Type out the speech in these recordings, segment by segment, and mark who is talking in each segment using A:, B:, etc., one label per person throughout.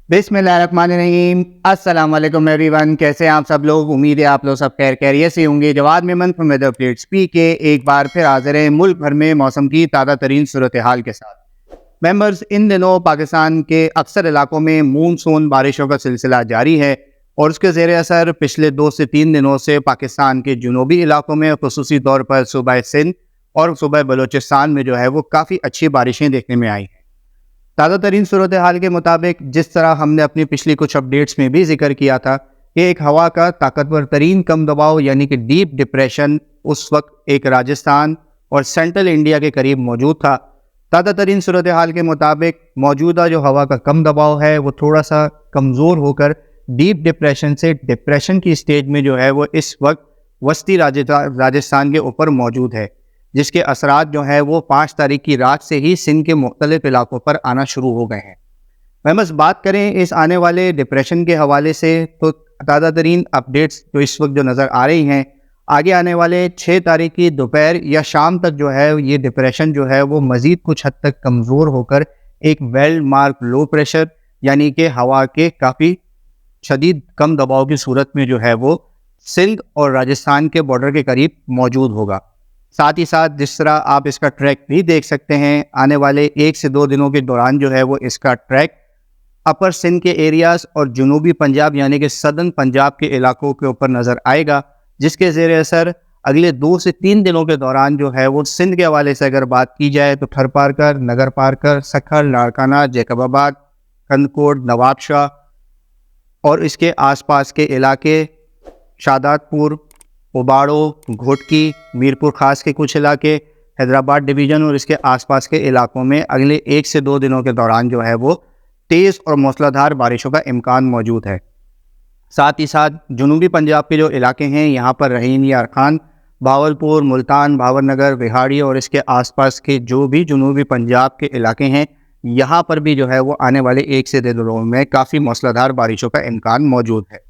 A: बिस्मिल्लाहिर्रहमानिर्रहीम। अस्सलाम वालेकुम एवरीवन। कैसे हैं आप सब लोग? उम्मीद है आप लोग सब खैरियत से होंगे। Jawad Memon from weather updates P K एक बार फिर हाजिर हैं मुल्क भर में मौसम की ताज़ा तरीन सूरत हाल के साथ। मेंबर्स, इन दिनों पाकिस्तान के अक्सर इलाकों में मानसून बारिशों का सिलसिला जारी है और उसके ज़ेर असर पिछले 2 से 3 दिनों से पाकिस्तान के जुनूबी इलाकों में खुसूसी तौर पर सूबा सिंध और सूबा बलूचिस्तान में जो है वो काफ़ी अच्छी बारिशें देखने में आई हैं। ताज़ा तरीन सूरत हाल के मुताबिक जिस तरह हमने अपनी पिछली कुछ अपडेट्स में भी जिक्र किया था कि एक हवा का ताकतवर तरीन कम दबाव यानी कि डीप डिप्रेशन उस वक्त एक राजस्थान और सेंट्रल इंडिया के करीब मौजूद था। ताज़ा तरीन सूरत हाल के मुताबिक मौजूदा जो हवा का कम दबाव है वो थोड़ा सा कमज़ोर होकर डीप डिप्रेशन से डिप्रेशन की स्टेज में जो है वो इस वक्त वस्ती राजस्थान के ऊपर मौजूद है, जिसके असरात जो है वो 5 तारीख की रात से ही सिंध के मुख्तलिफ इलाकों पर आना शुरू हो गए हैं। मैं बस बात करें इस आने वाले डिप्रेशन के हवाले से तो ताज़ा तरीन अपडेट्स जो इस वक्त जो नज़र आ रही हैं, आगे आने वाले 6 तारीख की दोपहर या शाम तक जो है ये डिप्रेशन जो है वो मज़ीद कुछ हद तक कमज़ोर होकर एक वेल मार्क लो प्रेशर यानी कि हवा के काफ़ी शदीद कम दबाव की सूरत में जो है वो सिंध और राजस्थान के बॉर्डर के करीब मौजूद होगा। साथ ही साथ जिस तरह आप इसका ट्रैक भी देख सकते हैं, आने वाले 1 से 2 दिनों के दौरान जो है वो इसका ट्रैक अपर सिंध के एरियाज़ और जुनूबी पंजाब यानी कि सदर्न पंजाब के इलाकों के ऊपर नज़र आएगा, जिसके ज़ेर असर अगले 2 से 3 दिनों के दौरान जो है वो सिंध के हवाले से अगर बात की जाए तो थरपारकर, नगर पारकर, सखर, लाड़काना, जैकबाबाद, कंदकोट, नवाबशाह और इसके आसपास के इलाके, शादातपुर, उबाड़ो, घोटकी, मीरपुर खास के कुछ इलाके, हैदराबाद डिवीज़न और इसके आसपास के इलाकों में अगले 1 से 2 दिनों के दौरान जो है वो तेज़ और मूसलाधार बारिशों का इम्कान मौजूद है। साथ ही साथ जुनूबी पंजाब के जो इलाके हैं यहाँ पर रहीम यार खान, भावलपुर, मुल्तान, भावनगर, विहाड़ी और इसके आसपास के जो भी जुनूबी पंजाब के इलाके हैं, यहाँ पर भी जो है वो आने वाले 1 से 2 दिनों में काफ़ी मूसलाधार बारिशों का इम्कान मौजूद है।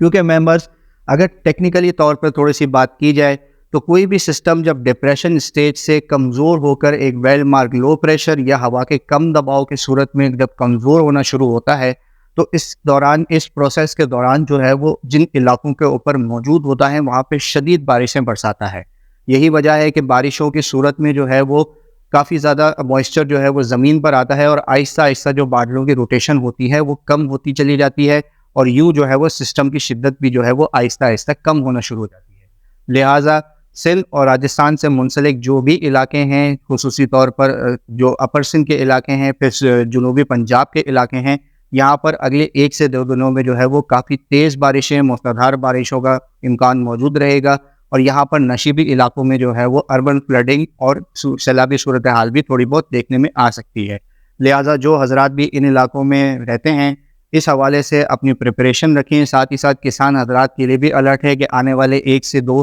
A: क्योंकि मेंबर्स, अगर टेक्निकली तौर पर थोड़ी सी बात की जाए तो कोई भी सिस्टम जब डिप्रेशन स्टेज से कमज़ोर होकर एक वेल मार्क लो प्रेशर या हवा के कम दबाव की सूरत में जब कमज़ोर होना शुरू होता है तो इस दौरान, इस प्रोसेस के दौरान जो है वो जिन इलाकों के ऊपर मौजूद होता है वहाँ पे शदीद बारिशें बरसाता है। यही वजह है कि बारिशों की सूरत में जो है वो काफ़ी ज़्यादा मॉइस्चर जो है वो ज़मीन पर आता है और आहिस्ता आहिस्ता जो बादलों की रोटेशन होती है वो कम होती चली जाती है और यूँ जो है वो सिस्टम की शिद्दत भी जो है वो आहिस्ता आहिस्ता कम होना शुरू हो जाती है। लिहाजा सिंध और राजस्थान से मुंसलिक जो भी इलाके हैं, खुसूसी तौर पर जो अपर सिंध के इलाके हैं, फिर जुनूबी पंजाब के इलाके हैं, यहाँ पर अगले 1 से 2 दिनों में जो है वो काफ़ी तेज़ बारिशें, मूसलाधार बारिशों का इम्कान मौजूद रहेगा और यहाँ पर नशीबी इलाकों में जो है वो अर्बन फ्लडिंग और सैलाबी सूरत हाल भी थोड़ी बहुत देखने में आ सकती है। लिहाजा जो हजरात भी इन इलाकों में रहते हैं इस हवाले से अपनी प्रिपरेशन रखें। साथ ही साथ किसान हजरात के लिए भी अलर्ट है कि आने वाले 1 से 2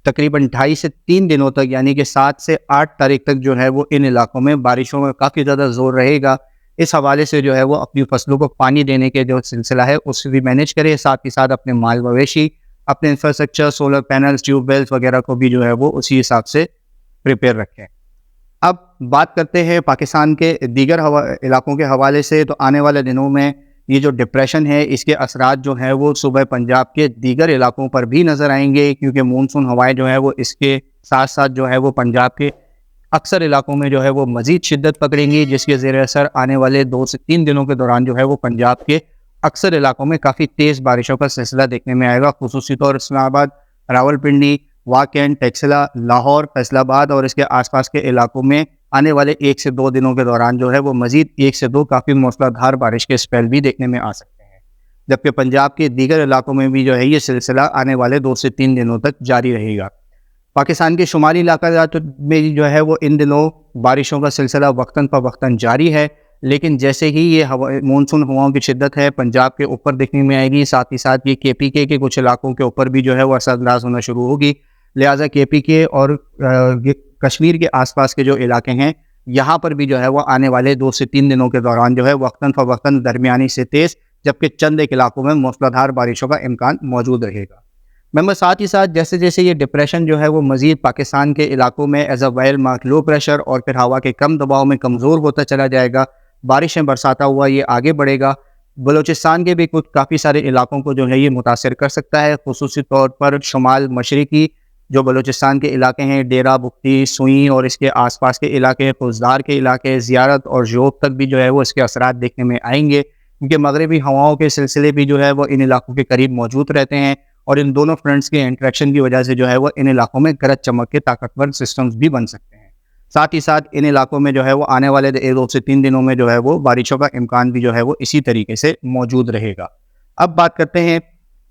A: तकरीबन 2.5 से 3 दिनों तक यानी कि 7 से 8 तारीख तक जो है वो इन इलाकों में बारिशों में काफ़ी ज़्यादा ज़ोर रहेगा। इस हवाले से जो है वो अपनी फसलों को पानी देने के जो सिलसिला है उससे भी मैनेज करें। साथ ही साथ अपने माल मवेशी, अपने इंफ्रास्ट्रक्चर, सोलर पैनल्स, ट्यूबवेल्स वगैरह को भी जो है वो उसी हिसाब से प्रिपेयर रखें। अब बात करते हैं पाकिस्तान के दीगर इलाकों के हवाले से। तो आने वाले दिनों में ये जो डिप्रेशन है इसके असरात जो है वो सूबे पंजाब के दीगर इलाकों पर भी नज़र आएंगे, क्योंकि मानसून हवाएं जो है वो इसके साथ साथ जो है वो पंजाब के अक्सर इलाकों में जो है वो मज़ीद शिद्दत पकड़ेंगी, जिसके ज़ेर असर आने वाले 2 से 3 दिनों के दौरान जो है वो पंजाब के अक्सर इलाकों में काफ़ी तेज़ बारिशों का सिलसिला देखने में आएगा। खुसूसी तौर इस्लामाबाद, रावलपिंडी, वाकैन, टेक्सला, लाहौर, फैसलाबाद और इसके आसपास के इलाकों में आने वाले 1 से 2 दिनों के दौरान जो है वो मज़ीद 1 से 2 काफ़ी मूसलाधार बारिश के स्पेल भी देखने में आ सकते हैं, जबकि पंजाब के दीगर इलाकों में भी जो है ये सिलसिला आने वाले 2 से 3 दिनों तक जारी रहेगा। पाकिस्तान के शुमाली इलाका में जो है वो इन दिनों बारिशों का सिलसिला वक्तन फ़ वक्तन जारी है, लेकिन जैसे ही ये मानसून हवाओं की शिद्दत है पंजाब के ऊपर देखने में आएगी, साथ ही साथ ये KPK के कुछ इलाकों के ऊपर भी जो है वो असरअंदाज होना शुरू होगी। लिहाजा KPK और कश्मीर के आसपास के जो इलाके हैं यहाँ पर भी जो है वो आने वाले 2 से 3 दिनों के दौरान जो है वक्तन फ़ वक्तन दरमियानी से तेज़, जबकि चंद एक इलाकों में मूसलाधार बारिशों का इम्कान मौजूद रहेगा। मेंबर, साथ ही साथ जैसे जैसे ये डिप्रेशन जो है वो मज़ीद पाकिस्तान के इलाकों में as a well mark low pressure और फिर हवा के कम दबाव में कमज़ोर होता चला जाएगा, बारिशें बरसाता हुआ ये आगे बढ़ेगा। بلوچستان کے بھی کچھ کافی سارے علاقوں کو جو ہے یہ متاثر کر سکتا ہے، خصوصی طور پر شمال مشرقی جو بلوچستان کے علاقے ہیں، ڈیرہ بگٹی، سوئیں اور اس کے آس پاس کے علاقے، خوزدار کے علاقے، زیارت اور جوب تک بھی جو ہے وہ اس کے اثرات دیکھنے میں آئیں گے، کیونکہ مغربی ہواؤں کے سلسلے بھی جو ہے وہ ان علاقوں کے قریب موجود رہتے ہیں، اور ان دونوں فرنٹس کے انٹریکشن کی وجہ سے جو ہے وہ ان علاقوں میں گرج چمک کے طاقتور سسٹمز بھی بن سکتے ہیں۔ ساتھ ہی ساتھ ان علاقوں میں جو ہے وہ آنے والے 2 سے 3 دنوں میں جو ہے وہ بارشوں کا امکان بھی جو ہے وہ اسی طریقے سے موجود رہے گا۔ اب بات کرتے ہیں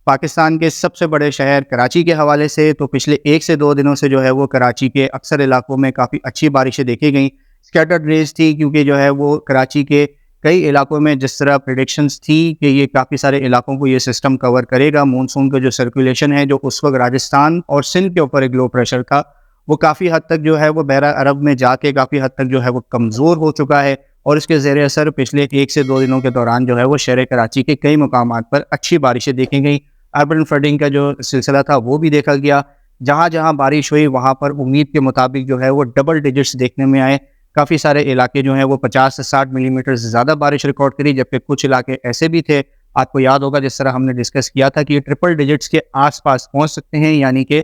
A: پاکستان کے سب سے بڑے شہر کراچی کے حوالے سے، تو پچھلے 1 سے 2 دنوں سے جو ہے وہ کراچی کے اکثر علاقوں میں کافی اچھی بارشیں دیکھی گئیں۔ اسکیٹرڈ ریز تھی، کیونکہ جو ہے وہ کراچی کے کئی علاقوں میں جس طرح پریڈکشنز تھی کہ یہ کافی سارے علاقوں کو یہ سسٹم کور کرے گا، مونسون کا جو سرکولیشن ہے جو اس وقت راجستھان اور سندھ کے اوپر ایک لو پریشر تھا، وہ کافی حد تک جو ہے وہ بحیرہ عرب میں جا کے کافی حد تک جو ہے وہ کمزور ہو چکا ہے، اور اس کے زیر اثر پچھلے 1 سے 2 دنوں کے دوران جو ہے وہ شہر کراچی کے کئی مقامات پر اچھی بارشیں دیکھی گئیں۔ اربن فلڈنگ کا جو سلسلہ تھا وہ بھی دیکھا گیا، جہاں جہاں بارش ہوئی وہاں پر امید کے مطابق جو ہے وہ ڈبل ڈیجٹس دیکھنے میں آئے۔ کافی سارے علاقے جو ہیں وہ 50 سے 60 ملی میٹر سے زیادہ بارش ریکارڈ کری، جبکہ کچھ علاقے ایسے بھی تھے، آپ کو یاد ہوگا جس طرح ہم نے ڈسکس کیا تھا کہ یہ ٹرپل ڈیجٹس کے آس پاس پہنچ سکتے ہیں، یعنی کہ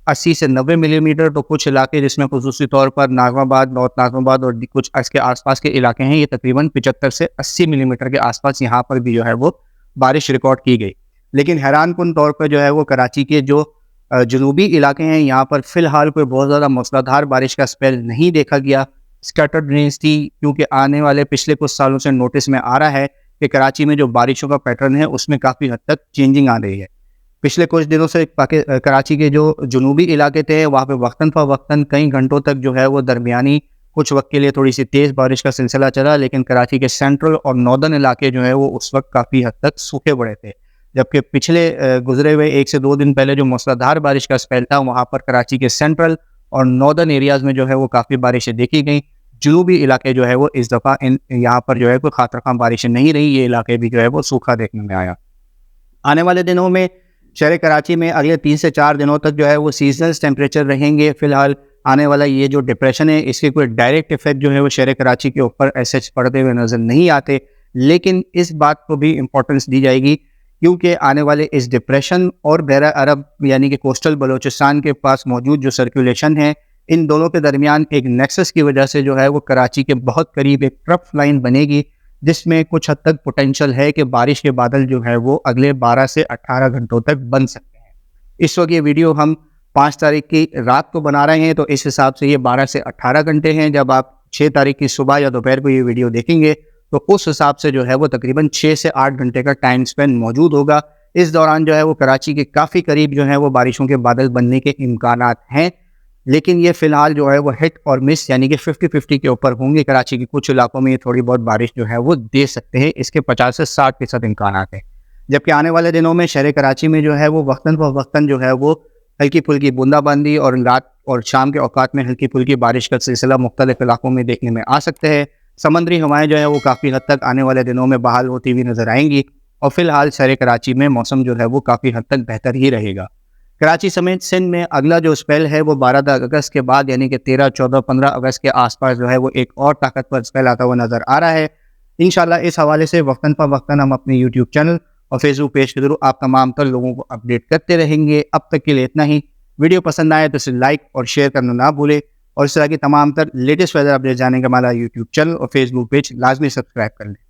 A: 80 سے 90 ملی میٹر۔ تو کچھ علاقے جس میں خصوصی طور پر ناظم آباد، نارتھ ناظم آباد اور کچھ اس کے آس پاس کے علاقے ہیں، یہ تقریباً 75 سے 80 ملی میٹر کے آس پاس یہاں پر بھی جو ہے وہ بارش ریکارڈ کی گئی۔ لیکن حیران کن طور پر جو ہے وہ کراچی کے جو جنوبی علاقے ہیں یہاں پر فی الحال کوئی بہت زیادہ موسلادھار بارش کا سپیل نہیں دیکھا گیا۔ اسکیٹرڈ رینز تھی، کیونکہ آنے والے پچھلے کچھ سالوں سے نوٹس میں آ رہا ہے کہ کراچی میں جو بارشوں کا پیٹرن ہے اس میں کافی حد تک چینجنگ آ رہی ہے۔ پچھلے کچھ دنوں سے کراچی کے جو جنوبی علاقے تھے وہاں پہ وقتاً فوقتاً کئی گھنٹوں تک جو ہے وہ درمیانی کچھ وقت کے لیے تھوڑی سی تیز بارش کا سلسلہ چلا، لیکن کراچی کے سینٹرل اور ناردرن علاقے جو ہے وہ اس وقت کافی حد تک سوکھے پڑے تھے، جبکہ پچھلے گزرے ہوئے 1 سے 2 دن پہلے جو موسلادھار بارش کا سپیل تھا وہاں پر کراچی کے سینٹرل اور ناردرن ایریاز میں جو ہے وہ کافی بارشیں دیکھی گئیں۔ جنوبی علاقے جو ہے وہ اس دفعہ یہاں پر جو ہے کوئی خاطر خواہ بارشیں نہیں رہی، یہ علاقے بھی جو ہے وہ سوکھا دیکھنے میں آیا۔ آنے والے دنوں میں شہر کراچی میں اگلے 3 سے 4 دنوں تک جو ہے وہ سیزنل ٹیمپریچر رہیں گے۔ فی الحال آنے والا یہ جو ڈپریشن ہے اس کے کوئی ڈائریکٹ افیکٹ جو ہے وہ شہر کراچی کے اوپر ایسے پڑتے ہوئے نظر نہیں آتے، لیکن اس بات کو بھی امپورٹنس دی جائے گی کیونکہ آنے والے اس ڈپریشن اور بحیرہ عرب یعنی کہ کوسٹل بلوچستان کے پاس موجود جو سرکولیشن ہے، ان دونوں کے درمیان ایک نیکسس کی وجہ سے جو ہے وہ کراچی کے بہت قریب ایک ٹرف لائن بنے گی، جس میں کچھ حد تک پوٹینشل ہے کہ بارش کے بادل جو ہے وہ اگلے 12 سے 18 گھنٹوں تک بن سکتے ہیں۔ اس وقت یہ ویڈیو ہم 5 تاریخ کی رات کو بنا رہے ہیں، تو اس حساب سے یہ 12 سے 18 گھنٹے ہیں۔ جب آپ 6 تاریخ کی صبح یا دوپہر کو یہ ویڈیو دیکھیں گے تو اس حساب سے جو ہے وہ تقریباً 6 سے 8 گھنٹے کا ٹائم سپین موجود ہوگا۔ اس دوران جو ہے وہ کراچی کے کافی قریب جو ہے وہ بارشوں کے بادل بننے کے امکانات ہیں، لیکن یہ فی الحال جو ہے وہ ہٹ اور مس یعنی کہ 50-50 کے اوپر ہوں گے۔ کراچی کے کچھ علاقوں میں یہ تھوڑی بہت بارش جو ہے وہ دے سکتے ہیں، اس کے 50 سے 60% امکانات ہیں، جبکہ آنے والے دنوں میں شہر کراچی میں جو ہے وہ وقتاً جو ہے وہ ہلکی پھلکی بوندا باندی اور رات اور شام کے اوقات میں ہلکی پھلکی بارش کا سلسلہ مختلف علاقوں میں دیکھنے میں آ سکتے ہیں۔ سمندری ہوائیں جو ہے وہ کافی حد تک آنے والے دنوں میں بحال ہوتی ہوئی نظر آئیں گی، اور فی الحال شہر کراچی میں موسم جو ہے وہ کافی حد تک بہتر ہی رہے گا۔ کراچی سمیت سندھ میں اگلا جو اسپیل ہے وہ 12 اگست کے بعد یعنی کہ 13، 14، 15 اگست کے آس پاس جو ہے وہ ایک اور طاقتور اسپیل آتا ہوا نظر آ رہا ہے۔ انشاءاللہ اس حوالے سے وقتاً فوقتاً ہم اپنے یوٹیوب چینل اور فیس بک پیج کے تھرو آپ تمام تر لوگوں کو اپڈیٹ کرتے رہیں گے۔ اب تک کے لیے اتنا ہی۔ ویڈیو پسند آئے تو اسے لائک اور شیئر کرنا نہ بھولیں، اور اس طرح کی تمام تر لیٹسٹ ویدر اپڈیٹ جاننے کا ہمارا یوٹیوب چینل اور فیس بک پیج لازمی سبسکرائب کر لیں۔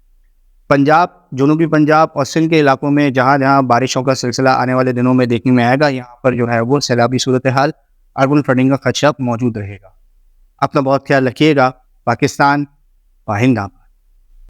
A: پنجاب، جنوبی پنجاب اور سندھ کے علاقوں میں جہاں جہاں بارشوں کا سلسلہ آنے والے دنوں میں دیکھنے میں آئے گا، یہاں پر جو ہے وہ سیلابی صورتحال، اربن فلڈنگ کا خدشہ موجود رہے گا۔ اپنا بہت خیال رکھیے گا۔ پاکستان، پائندہ۔